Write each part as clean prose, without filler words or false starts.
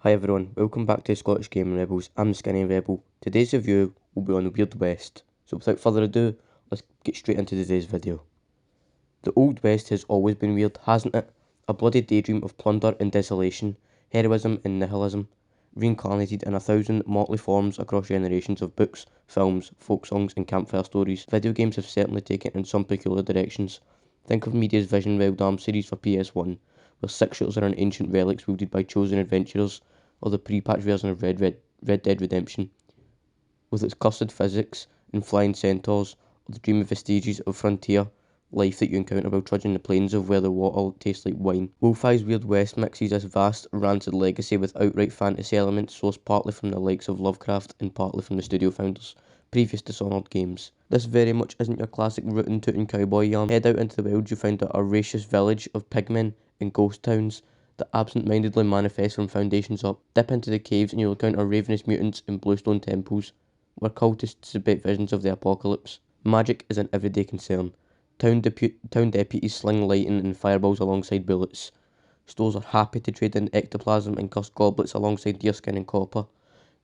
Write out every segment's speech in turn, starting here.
Hi everyone, welcome back to Scottish Gaming Rebels. I'm SkinnyRebel. Today's review will be on the Weird West. So without further ado, let's get straight into today's video. The Old West has always been weird, hasn't it? A bloody daydream of plunder and desolation, heroism and nihilism, reincarnated in 1,000 motley forms across generations of books, films, folk songs and campfire stories. Video games have certainly taken in some peculiar directions. Think of media's Vision Wild Arms series for PS1, where 6 shooters are on ancient relics wielded by chosen adventurers, or the pre-patch version of Red Dead Redemption, with its cursed physics and flying centaurs, or the dreamy vestiges of frontier life that you encounter while trudging the plains of where the water tastes like wine. Wolfeye's Weird West mixes this vast, rancid legacy with outright fantasy elements sourced partly from the likes of Lovecraft and partly from the studio founders' previous Dishonored games. This very much isn't your classic rootin' tootin' cowboy yarn. Head out into the wild, you find a voracious village of pigmen and ghost towns that absent-mindedly manifest from foundations up. Dip into the caves and you'll encounter ravenous mutants in bluestone temples, where cultists debate visions of the apocalypse. Magic is an everyday concern. Town deputies sling lightning and fireballs alongside bullets. Stores are happy to trade in ectoplasm and cursed goblets alongside deerskin and copper.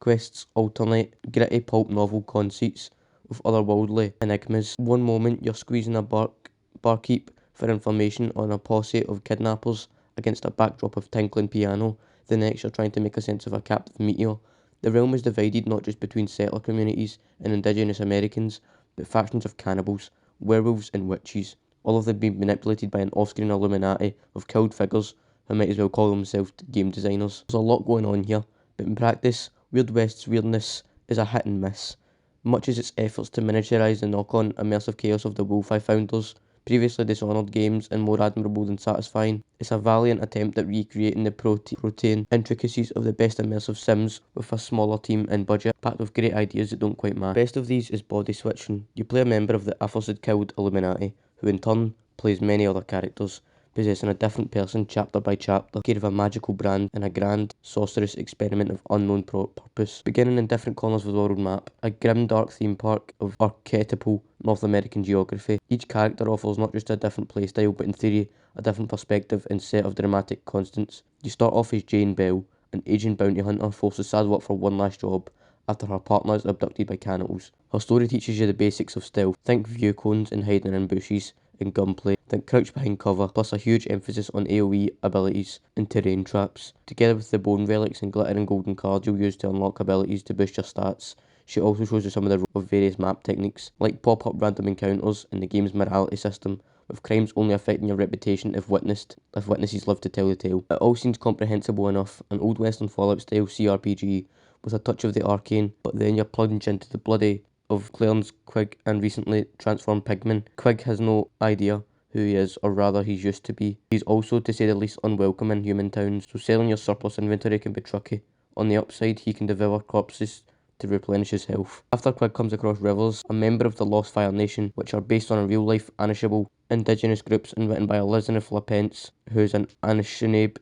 Quests alternate gritty pulp novel conceits with otherworldly enigmas. One moment you're squeezing a barkeep for information on a posse of kidnappers against a backdrop of tinkling piano, the next you're trying to make a sense of a captive meteor. The realm is divided not just between settler communities and indigenous Americans, but factions of cannibals, werewolves and witches, all of them being manipulated by an off-screen Illuminati of killed figures who might as well call themselves game designers. There's a lot going on here, but in practice, Weird West's weirdness is a hit and miss. Much as its efforts to miniaturise the knock-on immersive chaos of the Wolfeye founders' previously Dishonored games and more admirable than satisfying, it's a valiant attempt at recreating the protean intricacies of the best immersive sims with a smaller team and budget, packed with great ideas that don't quite match. Best of these is body switching. You play a member of the aforesaid killed Illuminati, who in turn plays many other characters, possessing a different person chapter by chapter, care of a magical brand and a grand, sorcerous experiment of unknown purpose. Beginning in different corners of the world map, a grim dark theme park of archetypal North American geography. Each character offers not just a different playstyle, but in theory, a different perspective and set of dramatic constants. You start off as Jane Bell, an aging bounty hunter forced to sad work for one last job after her partner is abducted by cannibals. Her story teaches you the basics of stealth. Think view cones and hiding in bushes and gunplay. Think crouch behind cover, plus a huge emphasis on AoE abilities and terrain traps. Together with the bone relics and glittering golden cards you'll use to unlock abilities to boost your stats, she also shows you some of the rules of various map techniques, like pop-up random encounters and the game's morality system, with crimes only affecting your reputation if witnesses live to tell the tale. It all seems comprehensible enough, an old western Fallout style CRPG with a touch of the arcane, but then you're plunged into the bloody of Clarence Quigg and recently transformed pigmen. Quigg has no idea who he is, or rather he's used to be. He's also, to say the least, unwelcome in human towns, so selling your surplus inventory can be tricky. On the upside, he can devour corpses to replenish his health. After Quigg comes across Rivers, a member of the Lost Fire Nation, which are based on a real-life Anishable indigenous groups and written by Elizabeth LaPence, who is an Anishinaabe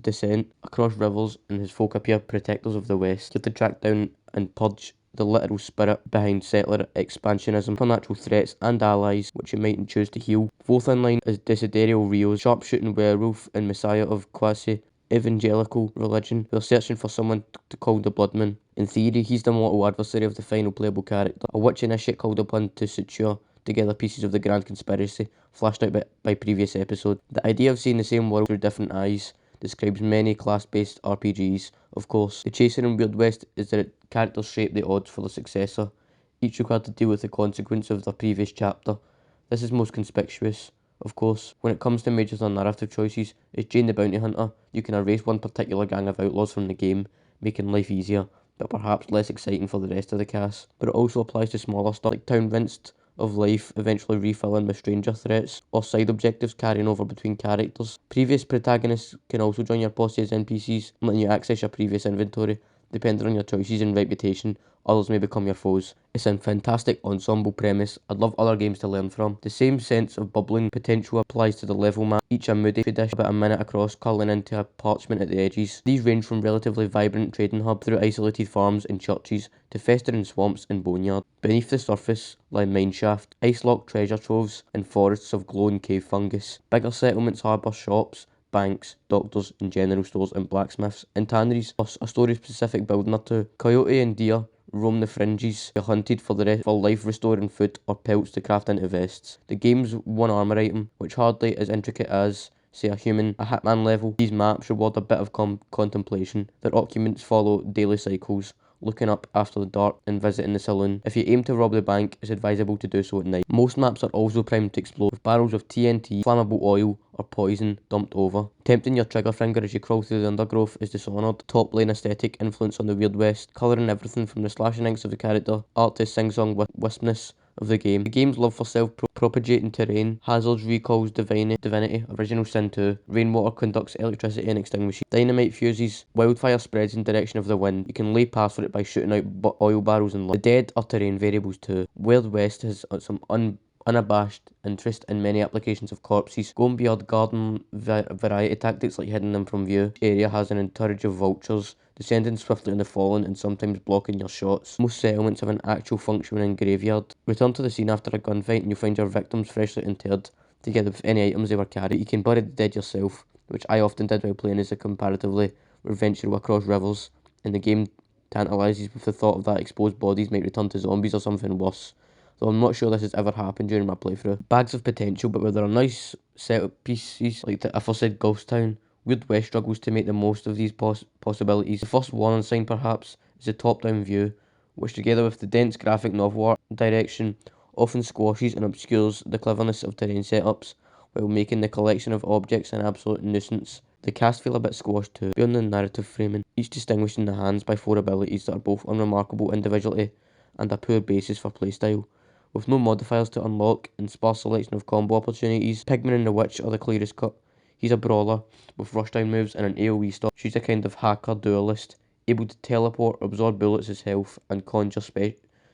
descent. Across Rivers and his folk appear protectors of the West, to track down and purge the literal spirit behind settler expansionism, supernatural threats and allies which you mightn't choose to heal. Fourth in line is Desiderio Rios, sharpshooting werewolf and messiah of quasi-evangelical religion, who are searching for someone to call the Bloodman. In theory, he's the mortal adversary of the final playable character, a witch initiate called upon to suture together pieces of the grand conspiracy flashed out by previous episode. The idea of seeing the same world through different eyes describes many class-based RPGs. Of course, the chaser in Weird West is that characters shape the odds for the successor, each required to deal with the consequence of their previous chapter. This is most conspicuous, of course, when it comes to major narrative choices. As Jane the Bounty Hunter, you can erase one particular gang of outlaws from the game, making life easier, but perhaps less exciting for the rest of the cast. But it also applies to smaller stuff, like town rinsed of life eventually refilling with stranger threats, or side objectives carrying over between characters. Previous protagonists can also join your posse as NPCs, letting you access your previous inventory. Depending on your choices and reputation, others may become your foes. It's a fantastic ensemble premise I'd love other games to learn from. The same sense of bubbling potential applies to the level map, each a moody dish about a minute across, curling into a parchment at the edges. These range from relatively vibrant trading hub through isolated farms and churches to festering swamps and boneyards. Beneath the surface lie mineshaft, ice-locked treasure troves and forests of glowing cave fungus. Bigger settlements harbour shops, banks, doctors and general stores and blacksmiths and tanneries, plus a story-specific building or two. Coyote and deer roam the fringes, you're hunted for life restoring food or pelts to craft into vests. The game's one armor item, which hardly as intricate as, say, a Hitman level. These maps reward a bit of contemplation. Their occupants follow daily cycles, looking up after the dark and visiting the saloon. If you aim to rob the bank, it's advisable to do so at night. Most maps are also primed to explode, with barrels of TNT, flammable oil, or poison dumped over. Tempting your trigger finger as you crawl through the undergrowth is Dishonored. Top lane aesthetic influence on the Weird West, colouring everything from the slashing inks of the character, art to sing-song wispness of the game. The game's love for self-propagating terrain. Hazards recalls Divinity, Original Sin 2. Rainwater conducts electricity and extinguishes. Dynamite fuses. Wildfire spreads in direction of the wind. You can lay paths for it by shooting out oil barrels and The dead are terrain variables too. Weird West has some unabashed interest in many applications of corpses, going beyond garden variety tactics like hiding them from view. Each area has an entourage of vultures, descending swiftly on the fallen and sometimes blocking your shots. Most settlements have an actual functioning graveyard. Return to the scene after a gunfight and you'll find your victims freshly interred, together with any items they were carrying. You can bury the dead yourself, which I often did while playing as a comparatively adventure across rivers, and the game tantalises with the thought of that exposed bodies might return to zombies or something worse, though I'm not sure this has ever happened during my playthrough. Bags of potential, but where there are nice setup pieces like the aforesaid Ghost Town, Weird West struggles to make the most of these possibilities. The first warning sign, perhaps, is the top-down view, which together with the dense graphic novel art direction often squashes and obscures the cleverness of terrain setups, while making the collection of objects an absolute nuisance. The cast feel a bit squashed too, beyond the narrative framing, each distinguished in the hands by 4 abilities that are both unremarkable individually and a poor basis for playstyle. With no modifiers to unlock and sparse selection of combo opportunities, Pigman and the Witch are the clearest cut. He's a brawler with rushdown moves and an AoE stop. She's a kind of hacker duelist, able to teleport, absorb bullets as health, and conjure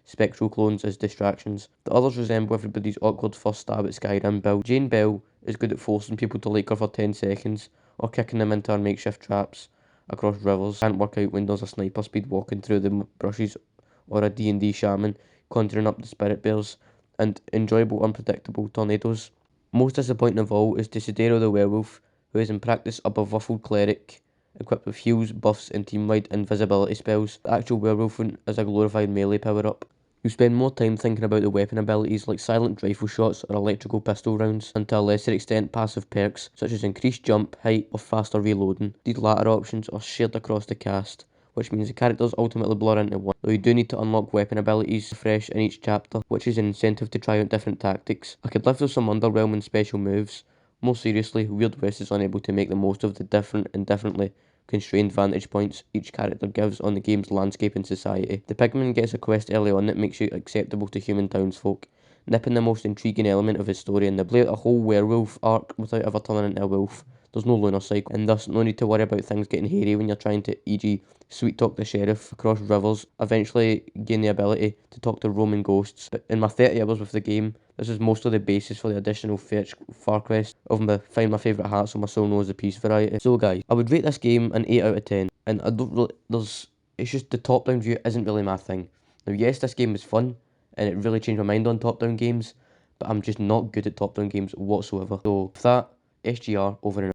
spectral clones as distractions. The others resemble everybody's awkward first stab at Skyrim build. Jane Bell is good at forcing people to like her for 10 seconds, or kicking them into her makeshift traps across rivers. Can't work out when there's a sniper speed walking through the brushes, or a D&D shaman conjuring up the spirit bears, and enjoyable unpredictable tornadoes. Most disappointing of all is Desidero the werewolf, who is in practice a bevuffled cleric, equipped with heals, buffs and team-wide invisibility spells. The actual werewolf is a glorified melee power-up. You spend more time thinking about the weapon abilities like silent rifle shots or electrical pistol rounds, and to a lesser extent passive perks such as increased jump, height or faster reloading. These latter options are shared across the cast, which means the characters ultimately blur into one, though you do need to unlock weapon abilities fresh in each chapter, which is an incentive to try out different tactics. I could live with some underwhelming special moves. More seriously, Weird West is unable to make the most of the different and differently constrained vantage points each character gives on the game's landscape and society. The Pigman gets a quest early on that makes you acceptable to human townsfolk, nipping the most intriguing element of his story and the play out a whole werewolf arc without ever turning into a wolf. There's no lunar cycle, and thus no need to worry about things getting hairy when you're trying to, e.g., sweet talk the sheriff across rivers, eventually gain the ability to talk to Roman ghosts. But in my 30 hours with the game, this is mostly the basis for the additional far quest of my find my favourite hat so my soul knows the peace variety. So guys, I would rate this game an 8 out of 10, and I don't really, it's just the top down view isn't really my thing. Now yes, this game was fun, and it really changed my mind on top down games, but I'm just not good at top down games whatsoever. So with that, SGR over and out.